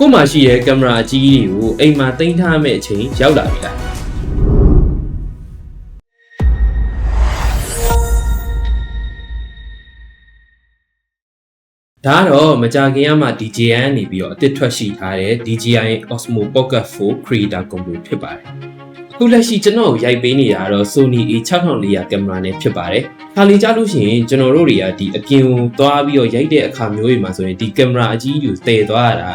ကို့မှာရှိတဲ့ကင်မရာအကြီးကြီးတွေကိုအိမ်မှာတင်ထားမဲ့အချိန်ရောက်လာပြီလားဒါတော့မကြခင်ကမှ DJI နေပြီးတော့အသစ်ထွက်ရှိထားတဲ့ DJI Osmo Pocket 4 Creator Combo ဖြစ်ပါတယ်အခုလက်ရှိကျွန်တော်ရိုက်ပေးနေတာတော့ Sony A6400 ကင်မရာနဲ့ဖြစ်ပါတယ်ခါလီကြလို့ရှိရင်ကျွန်တော်တို့တွေကဒီအပြင်ကိုသွားပြီးတော့ရိုက်တဲ့အခါမျိုးတွေမှာဆိုရင်ဒီကင်မရာအကြီးကြီးကိုတည်သွားရတာ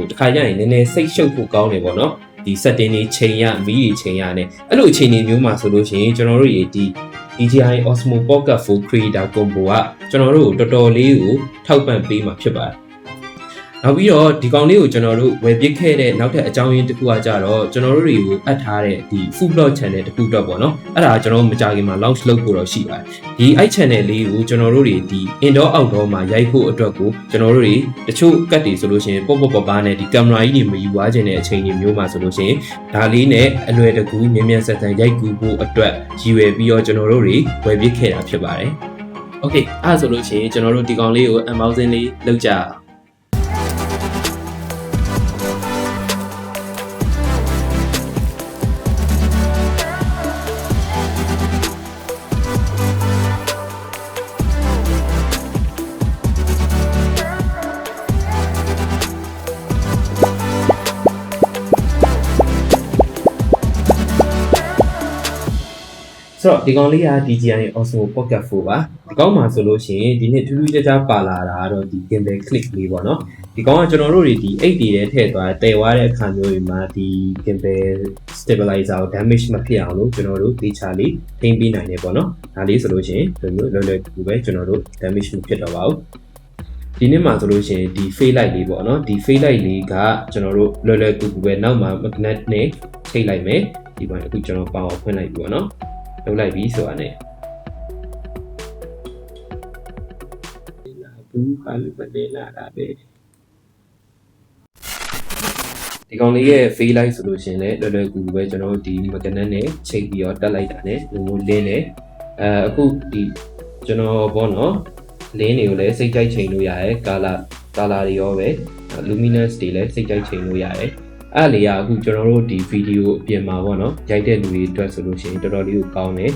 တခါကျရင်နည်းနည်းစိတ်ရှုပ်ဖို့ကောင်းတယ်ပေါ့နော်ဒီ setting တွေချိန်ရမီးတွေချိန်ရနဲ့အဲ့လိုအချိန်တွေမျိုးမှာဆိုလို့ရှိရင်ကျွန်တော်တို့ဒီ DJI Osmo Pocket 4 Creator Combo ကကျွန်တော်တို့တော်တော်လေးကိုထောက်ပံ့ပေးမှာဖြစ်ပါတယ်နောက်ပြီးတော့ဒီကောင်လေးကိုကျွန်တော်တို့ဝယ်ပစ်ခဲ့တဲ့နောက်ထပ်အကြောင်းရင်းတစ်ခုကကြတော့ကျွန်တော်တို့တွေကိုအပ်ထားတဲ့ဒီ Food Vlog Channel တစ်ခုတော့ပေါ့နော်အဲ့ဒါကျွန်တော်မကြခင်မှာ launch လုပ်ဖို့တော့ရှိပါတယ်ဒီအဲ့ channel လေးကိုကျွန်တော်တို့တွေဒီ indoor outdoor မှာရိုက်ဖို့အတွက်ကိုကျွန်တော်တို့တွေတချို့ကတ်တွေဆိုလို့ရှိရင်ပေါ့ပါနဲ့ဒီကင်မရာကြီးတွေမယူသွားခြင်းတဲ့အချိန်တွေမျိုးမှာဆိုလို့ရှိရင်ဒါလေးနဲ့အလွယ်တကူမြန်ဆက်ရိုက်ကူဖို့အတွက်ရည်ရွယ်ပြီးတော့ကျွန်တော်တို့တွေဝယ်ပစ်ခဲ့တာဖြစ်ပါတယ်โอเคအဲ့ဆိုလို့ရှိရင်ကျွန်တော်တို့ဒီကောင်လေးကို unboxing လေးလုပ်ကြအောင်ဆိုတော့ဒီကောင်လေးက DJI Osmo Pocket 4ပါဒီကောင်မှာဆိုလို့ရှိရင်ဒီနေ့ထူးထူးခြားခြားပါလာတာကတော့ဒီ gimbal click လေးပေါ့နော်ဒီကောင်ကကျွန်တော်တို့တွေဒီ8 D ထဲထည့်သွားတည်သွားတဲ့အခါမျိုးတွေမှာဒီ gimbal stabilizer ကို damage မဖြစ်အောင်လို့ကျွန်တော်တို့ဒီချာလေးထိန်းပေးနိုင်တယ်ပေါ့နော်ဒါလေးဆိုလို့ရှိရင်ဒီလိုလွယ်လွယ်ကူပဲကျွန်တော်တို့ damage မဖြစ်တော့ပါဘူးဒီနေ့မှာဆိုလို့ရှိရင်ဒီ fade light လေးပေါ့နော်ဒီ fade light လေးကကျွန်တော်တို့လွယ်လွယ်ကူကူပဲနောက်မှာ magnet နဲ့ထိတ်လိုက်မယ်ဒီပိုင်းအခုကျွန်တော် power ဖွင့်လိုက်ပြီပေါ့နော်လုပ်လိုက်ပြီဆိုတာနဲ့ဘူးခါလေးမနေလာတာပဲဒီကောင်လေးရဲ့ fade light ဆိုလို့ရှိရင်လည်းလွယ်လွယ်ကူကူပဲကျွန်တော်တို့ဒီ magnet နဲ့ချိန်ပြီးတော့တက်လိုက်တာနဲ့လုံးလင်းတယ်အခုဒီကျွန်တော်ဘောနော်လင်းတွေကိုလည်းစိတ်ကြိုက်ချိန်လို့ရတယ် color တွေရောပဲ luminous တွေလည်းစိတ်ကြိုက်ချိန်လို့ရတယ်အဲ့လေအခုကျွန်တော်တို့ဒီဗီဒီယိုအပြင်မှာပေါ့နော်ရိုက်တဲ့လူတွေအတွက်ဆိုလို့ရှိရင်တော်တော်လေးကိုကောင်းတယ်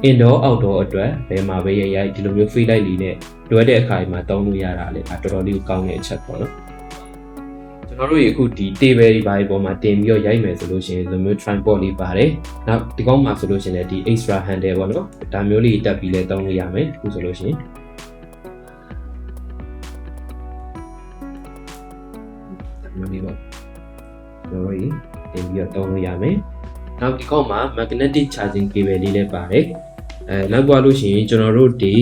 indoor outdoor အတွက်ဘယ်မှာပဲရိုက်ဒီလိုမျိုး fade light လေးနဲ့လွယ်တဲ့အခါမှာတောင်းလို့ရတာလေတော်တော်လေးကိုကောင်းတဲ့အချက်ပေါ့နော်ကျွန်တော်တို့ရေအခုဒီ table တွေပါပေါ်မှာတင်ပြီးတော့ရိုက်မယ်ဆိုလို့ရှိရင်ဒီလိုမျိုး tripod လေးပါတယ်နောက်ဒီကောင်းမှာဆိုလို့ရှိရင်လည်းဒီ extra handle ပေါ့နော်ဒါမျိုးလေးတက်ပြီးလဲတောင်းလို့ရမယ်အခုဆိုလို့ရှိရင်ဒါမျိုးလေးပေါ့ကျွန်တော်ရေးတင်ပြီးတော့တောင်းလို့ရမယ်။နောက်ဒီကောက်မှာ magnetic charging cable လေးလည်းပါတယ်။နောက်ပွားလို့ရှိရင်ကျွန်တော်တို့ဒီ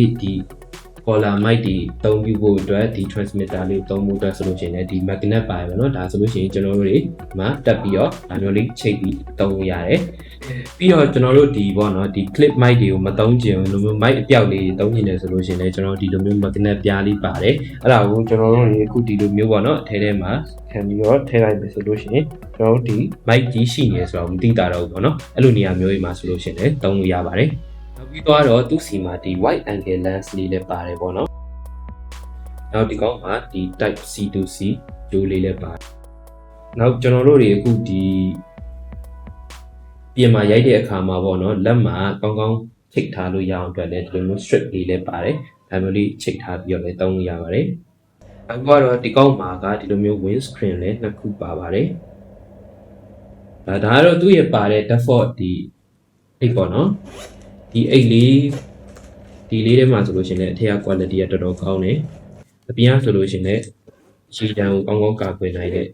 collar mic တွေသုံးပြီးဖို့အတွက်ဒီ transmitter လေးသုံးဖို့အတွက်ဆိုလို့ရှိရင်လည်းဒီ magnet ပါတယ်ပေါ့နော်။ဒါဆိုလို့ရှိရင်ကျွန်တော်တို့တွေမှာတက်ပြီးတော့ဒါမျိုးလေးချိတ်ပြီးသုံးလို့ရတယ်။ပြီးတော့ကျွန်တော်တို့ဒီပေါ့နော်ဒီ clip mic တွေကိုမသုံးချင်ဘူးလိုမျိုး mic အပြောက်လေးသုံးချင်တယ်ဆိုလို့ရှိရင်လည်းကျွန်တော်ဒီလိုမျိုး magnet ပြားလေးပါတယ်။အဲ့ဒါကိုကျွန်တော်တို့တွေအခုဒီလိုမျိုးပေါ့နော်အထဲထဲမှာခံပြီးတော့ထည့်လိုက်ပြီဆိုလို့ရှိရင်ကျွန်တော်တို့ဒီ mic ကြီးရှိနေဆိုတော့မသိတာတော့ဘူးပေါ့နော်။အဲ့လိုနေရာမျိုးတွေမှာဆိုလို့ရှိရင်လည်းသုံးလို့ရပါတယ်။နောက်ပြီးတော့သူ့စီမှာဒီ wide angle lens လေးလည်းပါတယ်ပေါ့နော်။နောက်ဒီကောင်မှာဒီ type C to C ဂျိုးလေးလည်းပါတယ်။နောက်ကျွန်တော်တို့တွေအခုဒီပြင်မှာရိုက်တဲ့အခါမှာပေါ့နော်လက်မှာကောင်းကောင်းချိတ်ထားလို့ရအောင်အတွက်လည်းဒီလိုမျိုး strip လေးလည်းပါတယ်။ဒါမျိုးလေးချိတ်ထားပြီးတော့လည်းသုံးလို့ရပါတယ်။နောက်တော့ဒီကောင်မှာကဒီလိုမျိုး windscreen လည်းနှစ်ခုပါပါတယ်။ဒါကတော့သူ့ရဲ့ပါတဲ့ default ဒီအိတ်ပေါ့နော်။ဒီအိတ်လေးဒီလေးထဲမှာဆိုလို့ရှိရင်လည်းအထက်က quality ကတော်တော်ကောင်းတယ်။အပြင်ကဆိုလို့ရှိရင်လည်းရှည်တန်းကိုကောင်းကောင်းကာကွယ်နိုင်တဲ့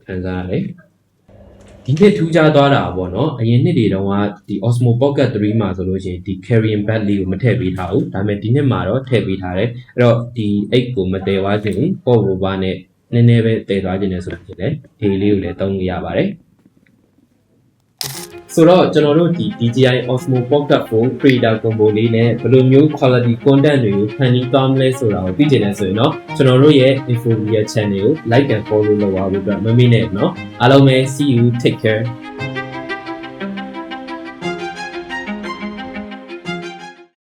ခံစားရတယ်။ဒီနှစ်ထူးခြားသွားတာပေါ့နော်။အရင်နှစ်တွေတုန်းကဒီ Osmo Pocket 3မှာဆိုလို့ရှိရင်ဒီ carrying bag လေးကိုမထည့်ပေးထားဘူး။ဒါပေမဲ့ဒီနှစ်မှာတော့ထည့်ပေးထားတယ်။အဲ့တော့ဒီအိတ်ကိုမတည်သွားခြင်းပေါ့ဘောပါနဲ့နည်းနည်းပဲတည်သွားခြင်းနဲ့ဆိုလို့ရှိရင်လည်းဒီလေးကိုလည်းသုံးလို့ရပါတယ်။ဆိုတော့ကျွန်တော်တို့ဒီ DJI Osmo Pocket 4 Creator Combo လေးနဲ့ဘယ်လိုမျိုး quality content တွေကိုဖန်တီးသွားမလဲဆိုတာကိုသိချင်တယ်ဆိုရင်တော့ကျွန်တော်တို့ရဲ့ Infovia channel ကို like and follow လုပ်ပါဖို့အတွက်မမေ့နဲ့เนาะအားလုံးပဲ see you take care